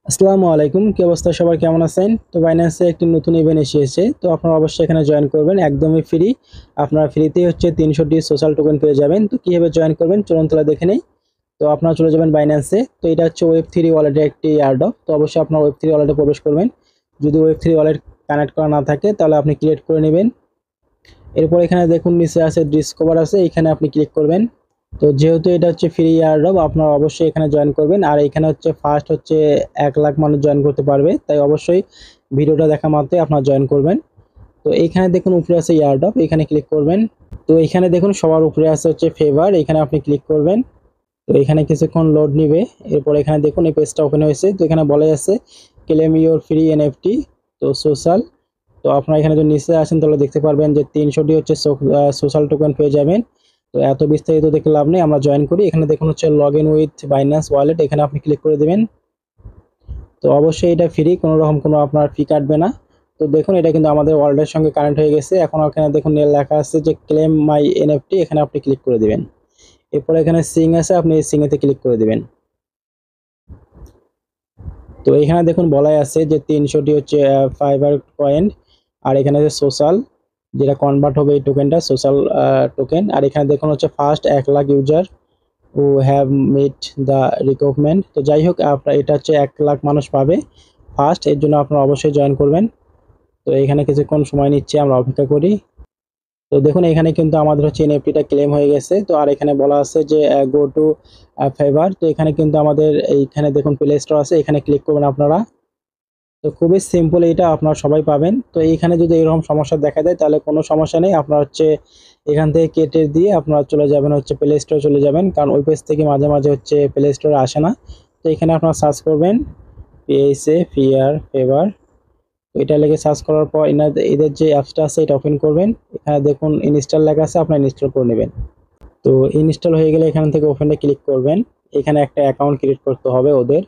আসসালামু আলাইকুম, কি অবস্থা? সবার কেমন আছেন? তো বাইন্যান্সে একটি নতুন ইভেন্ট এসেছে, তো আপনারা অবশ্যই এখানে জয়েন করবেন, একদমই ফ্রি। আপনারা ফ্রিতেই হচ্ছে 300টি সোশ্যাল টোকেন পেয়ে যাবেন। তো কিভাবে জয়েন করবেন চলুন তাহলে দেখে নেই। তো আপনারা চলে যাবেন বাইন্যান্সে। তো এটা হচ্ছে ওয়েব3 ওয়ালেটের একটি এয়ারড্রপ। তো অবশ্যই আপনারা ওয়েব3 ওয়ালেটে প্রবেশ করবেন। যদি ওয়েব3 ওয়ালেট কানেক্ট করা না থাকে তাহলে আপনি ক্রিয়েট করে নেবেন। এরপর এখানে দেখুন নিচে আছে ডিসকভার আছে, এখানে আপনি ক্লিক করবেন। তো যেহেতু এটা হচ্ছে ফ্রি এয়ারড্রপ, আপনারা অবশ্যই এখানে জয়েন করবেন। আর এখানে হচ্ছে ফার্স্ট হচ্ছে 1 লাখ মানুষ জয়েন করতে পারবে, তাই অবশ্যই ভিডিওটা দেখা মাত্রই আপনারা জয়েন করবেন। তো এইখানে দেখুন উপরে আছে এয়ারড্রপ, এখানে ক্লিক করবেন। তো এখানে দেখুন সবার উপরে আছে হচ্ছে ফেভার, এখানে আপনি ক্লিক করবেন। তো এখানে কিছুক্ষণ লোড নিবে। এরপর এখানে দেখুন এই পেজটা ওপেন হয়েছে। তো এখানে বলা আছে ক্লেম ইউর ফ্রি এনএফটি তো সোশ্যাল। তো আপনারা এখানে যদি নিচে আসেন তাহলে দেখতে পারবেন যে 300টি হচ্ছে সোশ্যাল টোকেন পেয়ে যাবেন। তো এত বিস্তারিত দেখে লাভ নেই, আমরা জয়েন করি। এখানে দেখুন হচ্ছে log in with Binance wallet, এখানে আপনি ক্লিক করে দেবেন। তো অবশ্যই এটা ফ্রি, কোনো রকম কোনো আপনার ফি কাটবে না। তো দেখুন এটা কিন্তু আমাদের ওয়ালেটের সঙ্গে কানেক্ট হয়ে গেছে। এখন এখানে দেখুন লেখা আছে যে ক্লেম মাই এনএফটি, এখানে আপনি ক্লিক করে দিবেন। এরপর এখানে সিং আছে, আপনি এই সিং এতে ক্লিক করে দিবেন। তো এখানে দেখুন বলাই আছে যে 300টি হচ্ছে ফাইবার কয়েন। আর এখানে যে সোশ্যাল, যেটা কনভার্ট হবে এই টোকেনটা সোশ্যাল টোকেন। আর এখানে দেখুন হচ্ছে first 1 lakh user who have meet the requirement. তো যাই হোক আপনার এটা হচ্ছে 1 লাখ মানুষ পাবে ফার্স্ট, এর জন্য আপনারা অবশ্যই জয়েন করবেন। তো এখানে কিছুক্ষণ সময় নিচ্ছে, আমরা অপেক্ষা করি। তো দেখুন এখানে কিন্তু আমাদের হচ্ছে এনএফটিটা ক্লেম হয়ে গেছে। তো আর এখানে বলা আছে যে গো টু ফেভার। তো এখানে কিন্তু আমাদের এইখানে দেখুন প্লে স্টোর আছে, এখানে ক্লিক করবেন আপনারা। তো খুবই সিম্পল, এটা আপনারা সবাই পাবেন। তো এইখানে যদি এরকম সমস্যা দেখা দেয় তাহলে কোনো সমস্যা নেই, আপনারা হচ্ছে এখান থেকে কেটে দিয়ে আপনারা চলে যাবেন হচ্ছে প্লে স্টোরে চলে যাবেন, কারণ ওই পেজ থেকে মাঝে মাঝে হচ্ছে প্লে স্টোরে আসে না। তো এখানে আপনারা সার্চ করবেন পিএসএ ফিয়ার ফেভার। এটা লিখে সার্চ করার পর এদের যে অ্যাপসটা আছে এটা ওপেন করবেন। এখানে দেখুন ইনস্টল লেখা আছে, আপনারা ইনস্টল করে নেবেন। তো ইনস্টল হয়ে গেলে এখান থেকে ওপেনে ক্লিক করবেন। এখানে একটা অ্যাকাউন্ট ক্রিয়েট করতে হবে ওদের।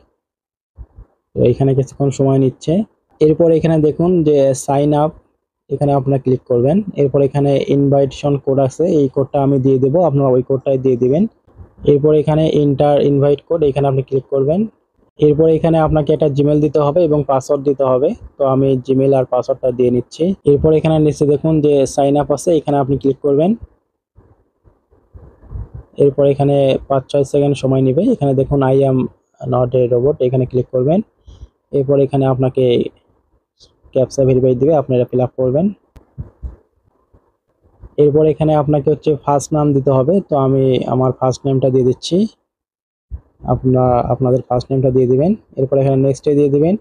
তো এখানে কিছুক্ষণ সময় নিচ্ছে। এরপর এখানে দেখুন যে সাইন আপ, এখানে আপনারা ক্লিক করবেন। এরপর এখানে ইনভাইটেশন কোড আছে, এই কোডটা আমি দিয়ে দেবো, আপনারা ওই কোডটাই দিয়ে দিবেন। এরপর এখানে ইন্টার ইনভাইট কোড, এখানে আপনি ক্লিক করবেন। এরপর এখানে আপনাকে একটা জিমেল দিতে হবে এবং পাসওয়ার্ড দিতে হবে। তো আমি জিমেল আর পাসওয়ার্ডটা দিয়ে নিচ্ছি। এরপর এখানে নিচে দেখুন যে সাইন আপ আছে, এখানে আপনি ক্লিক করবেন। এরপর এখানে 5-6 সেকেন্ড সময় নেবে। এখানে দেখুন I am not a robot, এখানে ক্লিক করবেন। এরপর এখানে আপনাকে ক্যাপচা ভেরিফাই দিবে, আপনি এটা ফিল আপ করবেন। এরপর এখানে আপনাকে হচ্ছে ফার্স্ট নাম দিতে হবে। তো আমি আমার ফার্স্ট নেমটা দিয়ে দিচ্ছি, আপনাদের ফার্স্ট নেমটা দিয়ে দিবেন। এরপর এখানে নেক্সটে দিয়ে দিবেন।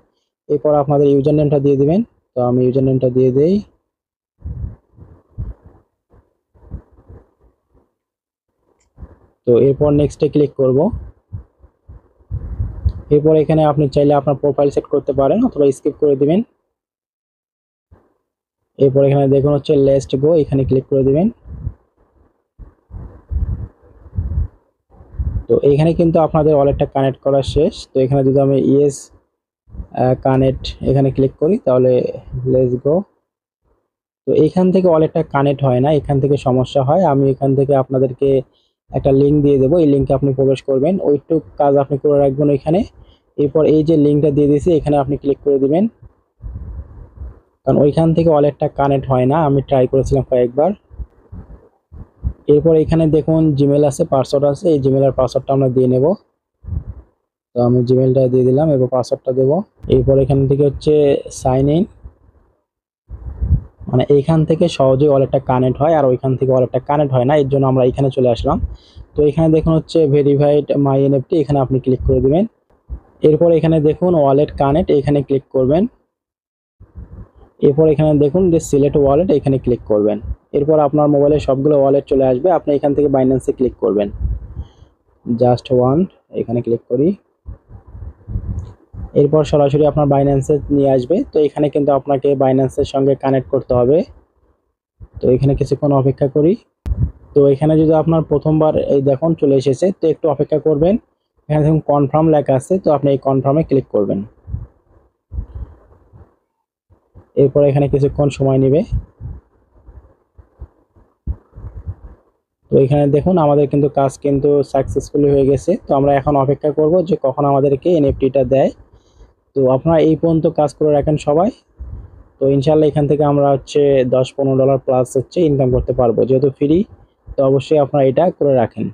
এরপর আপনাদের ইউজার নেমটা দিয়ে দিবেন। তো আমি ইউজার নেমটা দিয়ে দেই। তো এরপর নেক্সটে ক্লিক করব। এরপর এখানে আপনি চাইলে আপনার প্রোফাইল সেট করতে পারেন অথবা স্কিপ করে দিবেন। এরপর এখানে দেখুন হচ্ছে লেটস গো, এখানে ক্লিক করে দিবেন। তো এখানে কিন্তু আপনাদের ওয়ালেটটা কানেক্ট করা শেষ। তো এখানে যদি আমি ইয়েস কানেক্ট এখানে ক্লিক করি তাহলে লেটস গো। তো এইখান থেকে ওয়ালেটটা কানেক্ট হয় না, এখান থেকে সমস্যা হয়। আমি এখান থেকে আপনাদেরকে একটা লিঙ্ক দিয়ে দেবো, এই লিঙ্কে আপনি প্রবেশ করবেন, ওইটুক কাজ আপনি করে রাখবেন ওইখানে। এরপর এই যে লিঙ্কটা দিয়ে দিয়েছি এখানে আপনি ক্লিক করে দিবেন, কারণ ওইখান থেকে ওয়ালেটটা কানেক্ট হয় না, আমি ট্রাই করেছিলাম কয়েকবার। এরপর এখানে দেখুন জিমেল আছে, পাসওয়ার্ড আছে, এই জিমেলের পাসওয়ার্ডটা আমরা দিয়ে নেব। তো আমি জিমেলটা দিয়ে দিলাম, এরপর পাসওয়ার্ডটা দেবো। এরপর এখান থেকে হচ্ছে সাইন ইন, মানে এইখান থেকে সহজেই ওয়ালেটটা কানেক্ট হয়, আর ওইখান থেকে ওয়ালেটটা কানেক্ট হয় না, এর জন্য আমরা এখানে চলে আসলাম। তো এখানে দেখুন হচ্ছে ভেরিফাইড মাই এনএফটি, এখানে আপনি ক্লিক করে দিবেন। এরপর এখানে দেখুন ওয়ালেট কানেক্ট, এখানে ক্লিক করবেন। এরপর এখানে দেখুন যে সিলেক্ট ওয়ালেট, এখানে ক্লিক করবেন। এরপর আপনার মোবাইলে সবগুলো ওয়ালেট চলে আসবে, আপনি এখান থেকে বাইন্যান্সে ক্লিক করবেন। জাস্ট ওয়ান, এখানে ক্লিক করি। এরপর সরাসরি আপনার বাইন্যান্সে নিয়ে আসবে। তো এখানে কিন্তু আপনাকে বাইন্যান্সের সঙ্গে কানেক্ট করতে হবে। তো এখানে কিছুক্ষণ অপেক্ষা করি। তো এখানে যদি আপনার প্রথমবার এই দেখুন চলে এসেছে, তো একটু অপেক্ষা করবেন। এখানে দেখুন কনফার্ম লেখা আছে, তো আপনি এই কনফার্মে ক্লিক করবেন। এরপর এখানে কিছুক্ষণ সময় নেবে। তো এখানে দেখুন আমাদের কিন্তু কাজ কিন্তু সাকসেসফুলি হয়ে গেছে। তো আমরা এখন অপেক্ষা করব যে কখন আমাদেরকে এনএফটিটা দেয়। তো আপনারা এই পর্যন্ত কাজ করে রাখেন সবাই। তো ইনশাল্লাহ এখান থেকে আমরা হচ্ছে $10-15 প্লাস হচ্ছে ইনকাম করতে পারবো, যেহেতু ফ্রি। তো অবশ্যই আপনারা এটা করে রাখেন।